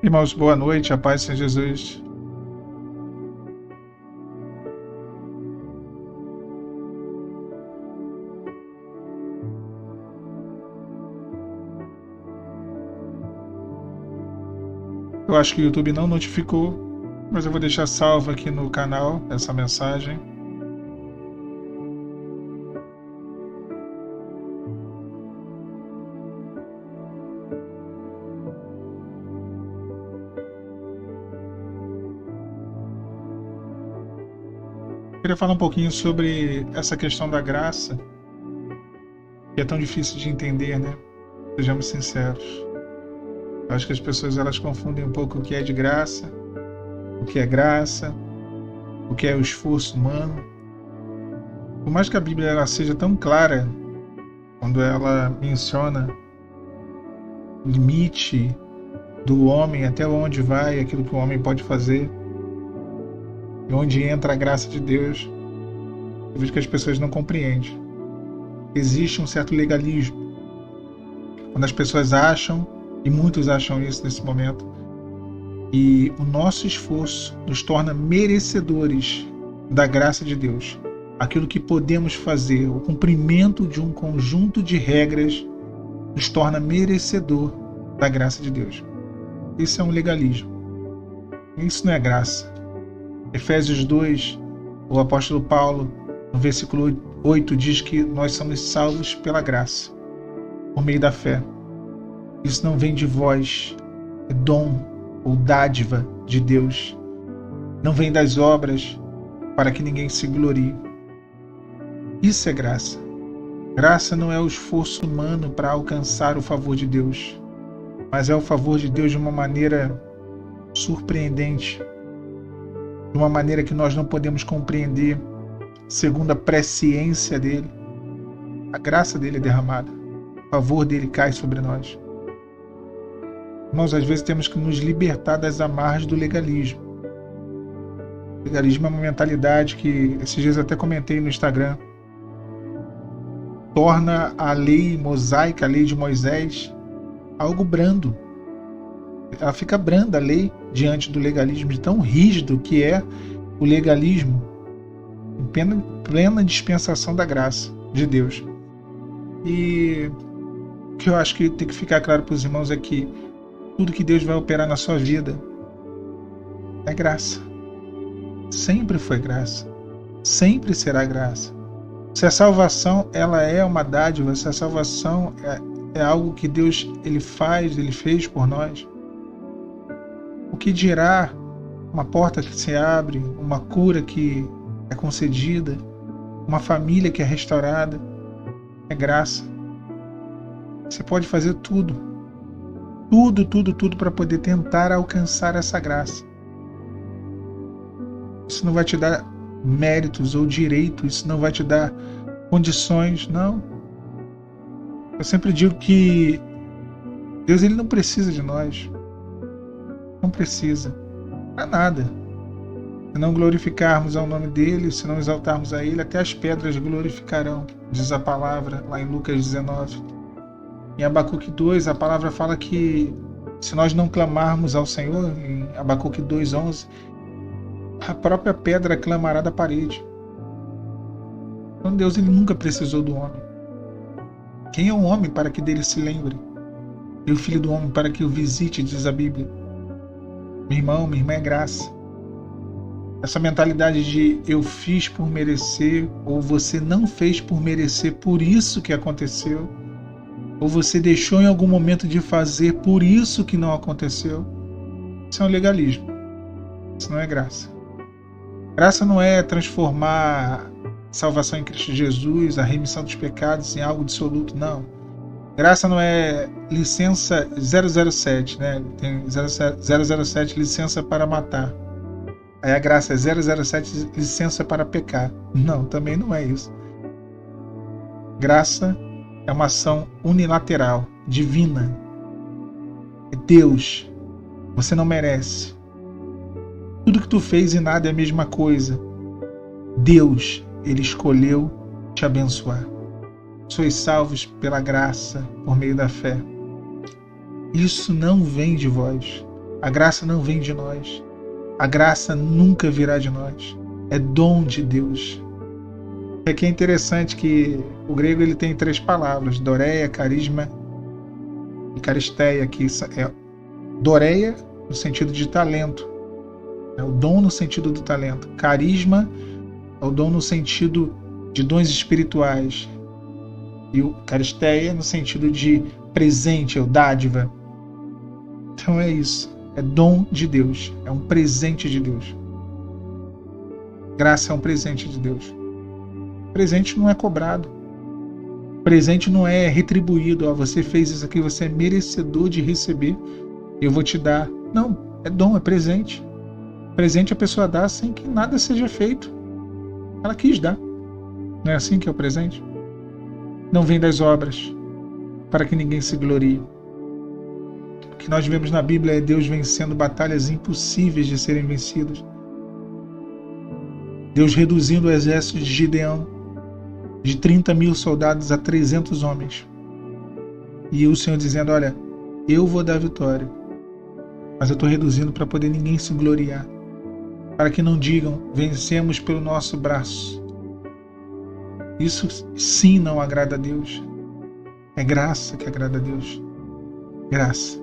Irmãos, boa noite, a paz de Jesus. Eu acho que o YouTube não notificou, mas eu vou deixar salvo aqui no canal essa mensagem. Eu queria falar um pouquinho sobre essa questão da graça, que é tão difícil de entender, né? Sejamos sinceros. Eu acho que as pessoas elas confundem um pouco o que é de graça, o que é graça, o que é o esforço humano. Por mais que a Bíblia ela seja tão clara, quando ela menciona o limite do homem, até onde vai aquilo que o homem pode fazer, e onde entra a graça de Deus, eu vejo que as pessoas não compreendem. Existe um certo legalismo. Quando as pessoas acham, e muitos acham isso nesse momento, e o nosso esforço nos torna merecedores da graça de Deus. Aquilo que podemos fazer, o cumprimento de um conjunto de regras, nos torna merecedor da graça de Deus. Isso é um legalismo. Isso não é graça. Efésios 2, o apóstolo Paulo, no versículo 8, diz que nós somos salvos pela graça, por meio da fé. Isso não vem de vós, é dom ou dádiva de Deus. Não vem das obras para que ninguém se glorie. Isso é graça. Graça não é o esforço humano para alcançar o favor de Deus, mas é o favor de Deus de uma maneira surpreendente, de uma maneira que nós não podemos compreender, segundo a presciência dele. A graça dele é derramada, o favor dele cai sobre nós. Irmãos, às vezes temos que nos libertar das amarras do legalismo. O legalismo é uma mentalidade que, esses dias eu até comentei no Instagram, torna a lei mosaica, a lei de Moisés, algo brando. Ela fica branda, a lei, diante do legalismo, de tão rígido que é o legalismo, em plena dispensação da graça de Deus. E o que eu acho que tem que ficar claro para os irmãos é que tudo que Deus vai operar na sua vida é graça. Sempre foi graça. Sempre será graça. Se a salvação ela é uma dádiva, se a salvação é algo que Deus ele fez por nós, o que dirá uma porta que se abre, uma cura que é concedida, uma família que é restaurada, é graça. Você pode fazer tudo para poder tentar alcançar essa graça. Isso não vai te dar méritos ou direito, isso não vai te dar condições, não. Eu sempre digo que Deus ele não precisa de nós. Não precisa. Para nada. Se não glorificarmos ao nome dele, se não exaltarmos a ele, até as pedras glorificarão, diz a palavra lá em Lucas 19. Em Abacuque 2, a palavra fala que se nós não clamarmos ao Senhor, em Abacuque 2:11, a própria pedra clamará da parede. Então Deus ele nunca precisou do homem. Quem é o homem para que dele se lembre? E o filho do homem para que o visite, diz a Bíblia. Meu irmão, minha irmã, é graça. Essa mentalidade de eu fiz por merecer, ou você não fez por merecer, por isso que aconteceu, ou você deixou em algum momento de fazer, por isso que não aconteceu, isso é um legalismo. Isso não é graça. Graça não é transformar salvação em Cristo Jesus, a remissão dos pecados em algo absoluto, não. Graça não é licença 007, né? Tem 007 licença para matar. Aí a graça é 007 licença para pecar. Não, também não é isso. Graça é uma ação unilateral, divina. É Deus. Você não merece. Tudo que tu fez e nada é a mesma coisa. Deus, ele escolheu te abençoar. Sois salvos pela graça, por meio da fé. Isso não vem de vós. A graça não vem de nós. A graça nunca virá de nós. É dom de Deus. Aqui é interessante que o grego ele tem 3 palavras: doreia, carisma e caristeia, que é doreia no sentido de talento, é o dom no sentido do talento. Carisma é o dom no sentido de dons espirituais. E o caristeia no sentido de presente, ou dádiva. Então é isso. É dom de Deus. É um presente de Deus. Graça é um presente de Deus. Presente não é cobrado. Presente não é retribuído. Você fez isso aqui, você é merecedor de receber. Eu vou te dar. Não, é dom, é presente. Presente a pessoa dá sem que nada seja feito. Ela quis dar. Não é assim que é o presente? Não vem das obras, para que ninguém se glorie. O que nós vemos na Bíblia é Deus vencendo batalhas impossíveis de serem vencidas. Deus reduzindo o exército de Gideão de 30.000 soldados a 300 homens. E o Senhor dizendo, olha, eu vou dar vitória, mas eu estou reduzindo para poder ninguém se gloriar. Para que não digam, vencemos pelo nosso braço. Isso sim não agrada a Deus. É graça que agrada a Deus. Graça.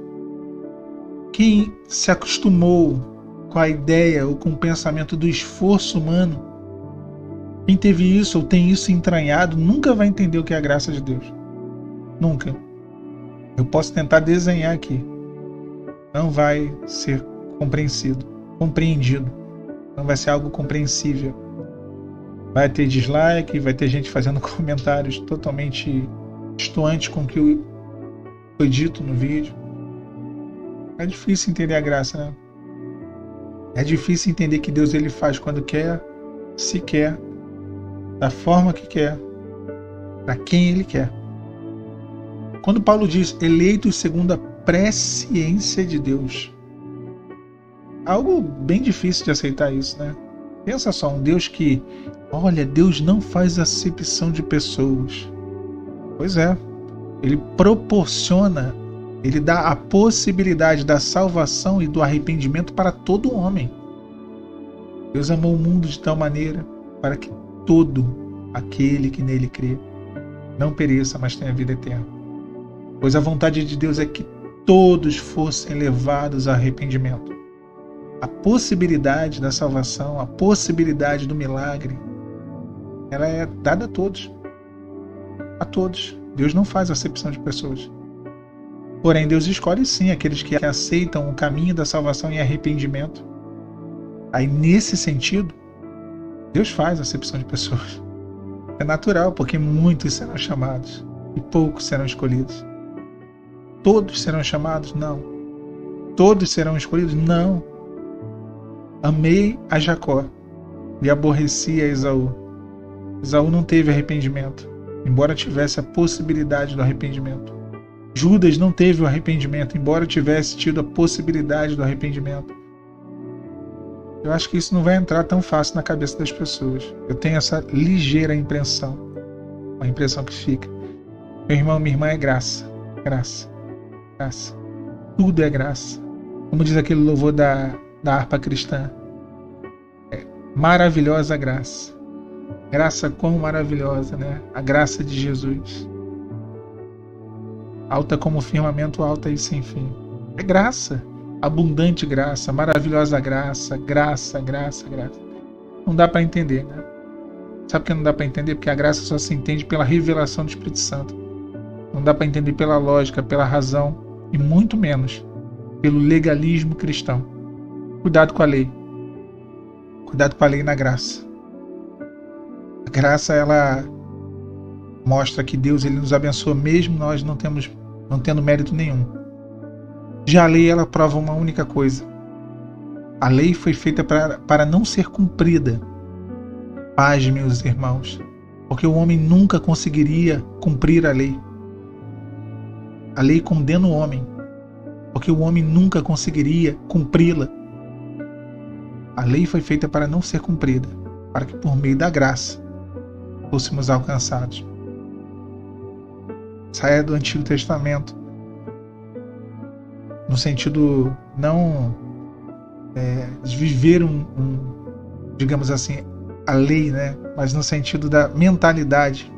Quem se acostumou com a ideia ou com o pensamento do esforço humano, quem teve isso ou tem isso entranhado, nunca vai entender o que é a graça de Deus. Nunca. Eu posso tentar desenhar aqui. Não vai ser compreendido. Não vai ser algo compreensível. Vai ter dislike, vai ter gente fazendo comentários totalmente distantes com o que foi dito no vídeo. É difícil entender a graça, né? É difícil entender que Deus ele faz quando quer, se quer, da forma que quer, para quem ele quer. Quando Paulo diz eleitos segundo a presciência de Deus, algo bem difícil de aceitar isso, né? Pensa só, um Deus que, olha, Deus não faz acepção de pessoas. Pois é, ele proporciona, ele dá a possibilidade da salvação e do arrependimento para todo homem. Deus amou o mundo de tal maneira para que todo aquele que nele crê não pereça, mas tenha vida eterna. Pois a vontade de Deus é que todos fossem levados ao arrependimento. A possibilidade da salvação, a possibilidade do milagre, ela é dada a todos. A todos. Deus não faz acepção de pessoas. Porém, Deus escolhe sim aqueles que aceitam o caminho da salvação em arrependimento. Aí, nesse sentido, Deus faz acepção de pessoas. É natural, porque muitos serão chamados e poucos serão escolhidos. Todos serão chamados? Não. Todos serão escolhidos? Não. Amei a Jacó e aborreci a Esaú. Esaú não teve arrependimento, embora tivesse a possibilidade do arrependimento. Judas não teve o arrependimento, embora tivesse tido a possibilidade do arrependimento. Eu acho que isso não vai entrar tão fácil na cabeça das pessoas. Eu tenho essa ligeira impressão, uma impressão que fica. Meu irmão, minha irmã, é graça, graça, graça. Tudo é graça. Como diz aquele louvor da harpa cristã. É maravilhosa graça. Graça quão maravilhosa, né? A graça de Jesus. Alta como o firmamento, alta e sem fim. É graça. Abundante graça, maravilhosa graça, graça, graça, graça. Não dá para entender, né? Sabe por que não dá para entender? Porque a graça só se entende pela revelação do Espírito Santo. Não dá para entender pela lógica, pela razão e muito menos pelo legalismo cristão. Cuidado com a lei. Cuidado com a lei na graça. A graça, ela mostra que Deus ele nos abençoa mesmo nós não tendo mérito nenhum. Já a lei, ela prova uma única coisa. A lei foi feita para não ser cumprida. Paz, meus irmãos, porque o homem nunca conseguiria cumprir a lei. A lei condena o homem, porque o homem nunca conseguiria cumpri-la. A lei foi feita para não ser cumprida, para que por meio da graça fôssemos alcançados. Saia do Antigo Testamento. no sentido não de viver digamos assim, a lei, né? Mas no sentido da mentalidade,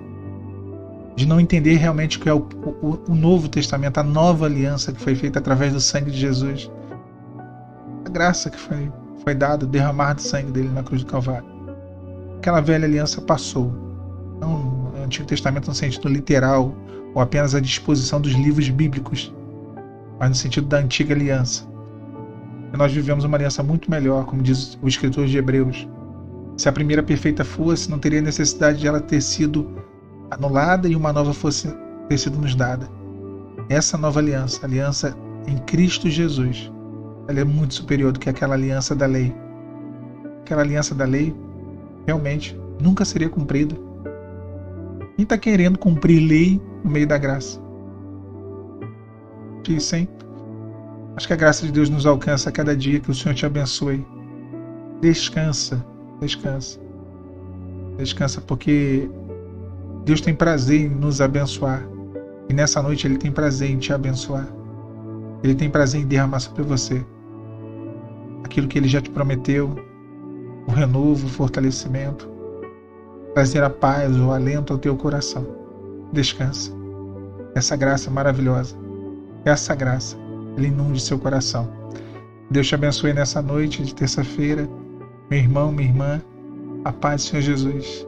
de não entender realmente o que é o Novo Testamento, a nova aliança que foi feita através do sangue de Jesus, a graça que foi dada, o derramar de sangue dele na cruz do Calvário. Aquela velha aliança passou. Não o Antigo Testamento no sentido literal, ou apenas a disposição dos livros bíblicos, mas no sentido da antiga aliança. E nós vivemos uma aliança muito melhor, como diz o escritor de Hebreus. Se a primeira perfeita fosse, não teria necessidade de ela ter sido anulada e uma nova ter sido nos dada. Essa nova aliança, a aliança em Cristo Jesus, ela é muito superior do que aquela aliança da lei. Aquela aliança da lei realmente nunca seria cumprida. Quem está querendo cumprir lei no meio da graça? Isso, hein? Acho que a graça de Deus nos alcança a cada dia, que o Senhor te abençoe. Descansa, descansa. Descansa, porque Deus tem prazer em nos abençoar. E nessa noite Ele tem prazer em te abençoar. Ele tem prazer em derramar sobre você aquilo que Ele já te prometeu, o renovo, o fortalecimento, trazer a paz, o alento ao teu coração. Descansa. Essa graça maravilhosa, essa graça, Ele inunde seu coração. Deus te abençoe nessa noite de terça-feira. Meu irmão, minha irmã, a paz do Senhor Jesus.